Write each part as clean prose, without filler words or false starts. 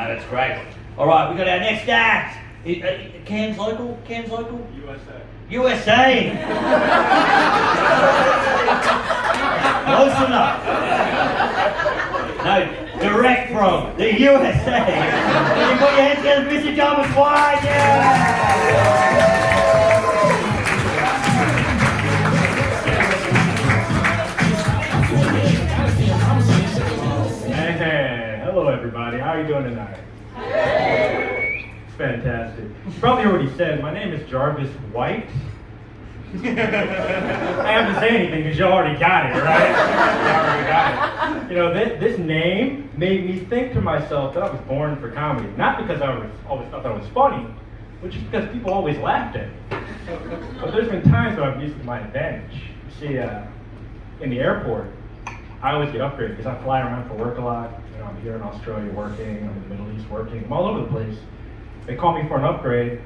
That's great. All right, we got our next act. Cairns local? Cairns local? USA. Close enough. No, direct from the USA. Can you put your hands together for Mr. Thomas White? Yeah! Hey, hello everybody. How are you doing tonight? Fantastic. You probably already said, my name is Jarvis White. I have to say anything because you already got it, right? You already got it. You know, this name made me think to myself that I was born for comedy. Not because I always thought that I was funny, but just because people always laughed at me. But there's been times where I've used it to my advantage. You see, in the airport, I always get upgraded because I fly around for work a lot. You know, I'm here in Australia working, I'm in the Middle East working, I'm all over the place. They call me for an upgrade.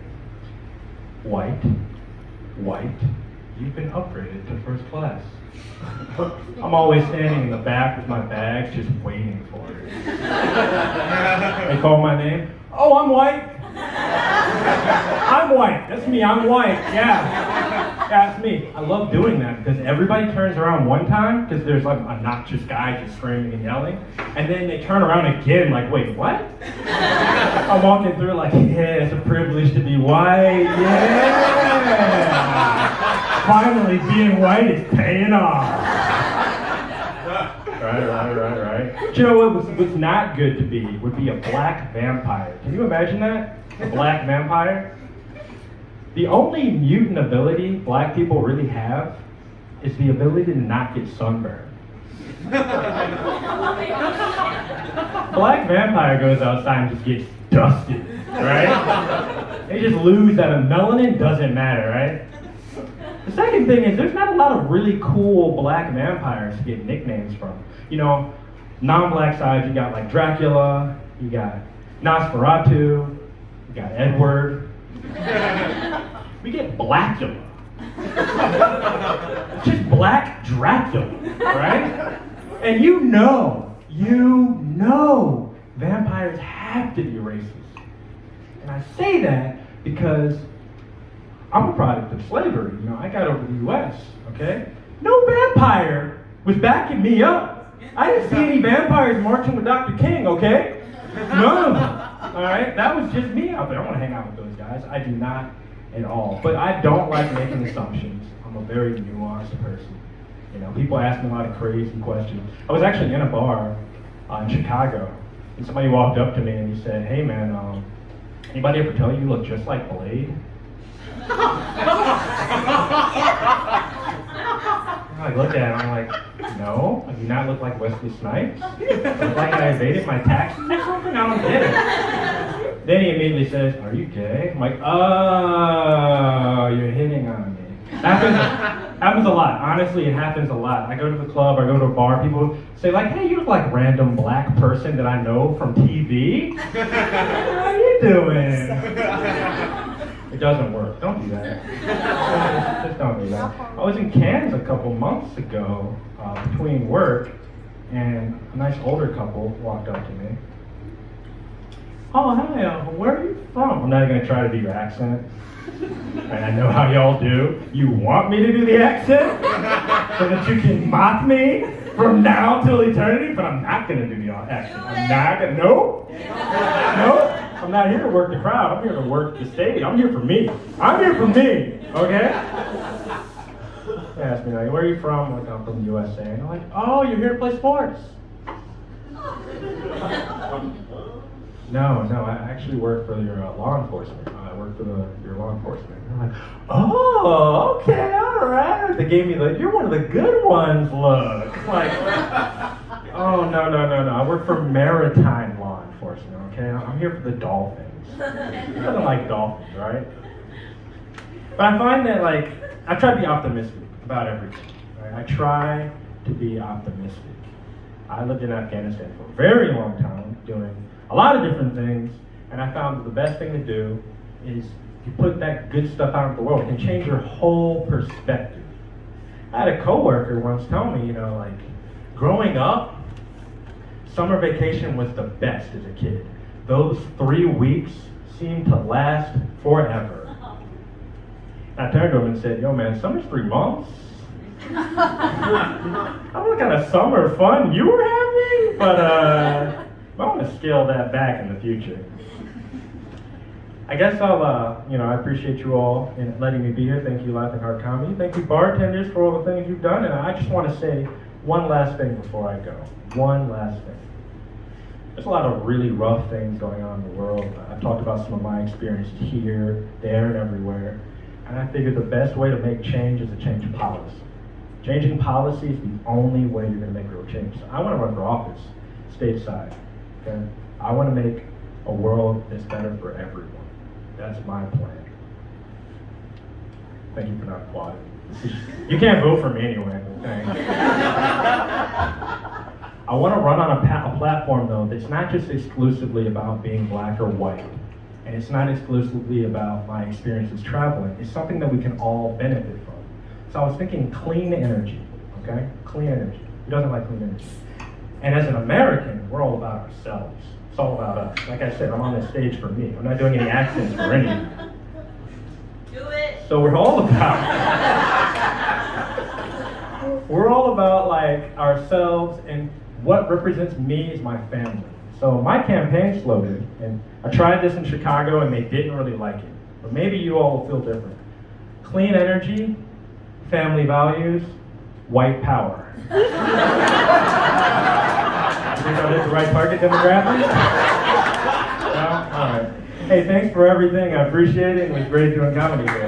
White, you've been upgraded to first class. I'm always standing in the back with my bags just waiting for it. They call my name. Oh, I'm White. I'm White. That's me. I'm White. Yeah, that's me. I love doing that because everybody turns around one time because there's like an obnoxious guy just screaming and yelling, and then they turn around again like, wait, what? I'm walking through like, yeah, it's a privilege to be white. Yeah. Finally, being white is paying off. Right. But you know what was not good to be would be a black vampire. Can you imagine that? A black vampire? The only mutant ability black people really have is the ability to not get sunburned. Black vampire goes outside and just gets dusted, right? They just lose that melanin, doesn't matter, right? The second thing is there's not a lot of really cool black vampires to get nicknames from. You know, non-black side, you got like Dracula, you got Nosferatu, you got Edward. We get Blackula. Just Black Dracula, right? And you know, vampires have to be racist. And I say that because I'm a product of slavery. You know, I got over the U.S., okay? No vampire was backing me up. I didn't see any vampires marching with Dr. King, okay? None of them, all right? That was just me out there. I want to hang out with those guys. I do not at all. But I don't like making assumptions. I'm a very nuanced person. You know, people ask me a lot of crazy questions. I was actually in a bar in Chicago, and somebody walked up to me and he said, hey man, anybody ever tell you look just like Blade? I looked at him, I'm like, no, I do not look like Wesley Snipes. I look like I evaded my taxes or something? I don't get it. Then he immediately says, are you gay? I'm like, oh, you're hitting on me. Happens a lot. Honestly, it happens a lot. I go to the club, I go to a bar, people say like, hey, you look like a random black person that I know from TV. How are you doing? It doesn't work. Don't do that. Just don't do that. I was in Cairns a couple months ago between work, and a nice older couple walked up to me. Oh, hi, where are you from? I'm not going to try to do your accent. And I know how y'all do. You want me to do the accent? So that you can mock me from now till eternity? But I'm not going to do the accent. I'm not going to. Nope. I'm not here to work the crowd. I'm here to work the stage. I'm here for me. I'm here for me. Okay? They asked me, like, where are you from? I'm like, I'm from the USA. And I'm like, oh, you're here to play sports. No, I actually work for your law enforcement. I work for your law enforcement. And I'm like, oh, okay, all right. They gave me you're one of the good ones look. Like, oh, no. I work for maritime law enforcement, okay? I'm here for the dolphins. Who doesn't like dolphins, right? But I find that, like, I try to be optimistic about everything, right? I try to be optimistic. I lived in Afghanistan for a very long time doing a lot of different things, and I found that the best thing to do is you put that good stuff out into the world. It can change your whole perspective. I had a coworker once tell me, you know, like, growing up, summer vacation was the best as a kid. those 3 weeks seemed to last forever. I turned to him and said, yo man, summer's 3 months. I don't know what kind of summer fun you were having, but I want to scale that back in the future. I guess I appreciate you all in letting me be here. Thank you, Laughing Heart Comedy. Thank you, bartenders, for all the things you've done. And I just want to say one last thing before I go. One last thing. There's a lot of really rough things going on in the world. I've talked about some of my experiences here, there, and everywhere. And I figured the best way to make change is to change policy. Changing policy is the only way you're going to make real change. So I want to run for office, stateside. Okay? I want to make a world that's better for everyone. That's my plan. Thank you for not applauding. You can't vote for me anyway. Thanks. I want to run on a platform, though, that's not just exclusively about being black or white. And it's not exclusively about my experiences traveling. It's something that we can all benefit from. So I was thinking clean energy, okay? Clean energy. Who doesn't like clean energy? And as an American, we're all about ourselves. It's all about us. Like I said, I'm on this stage for me. I'm not doing any accents for anyone. Do it. So we're all about like ourselves, and what represents me is my family. So my campaign slogan, and I tried this in Chicago and they didn't really like it, but maybe you all will feel different. Clean energy, family values, white power. You think I hit the right target demographic? No? All right. Hey, thanks for everything. I appreciate it. It was great doing comedy today.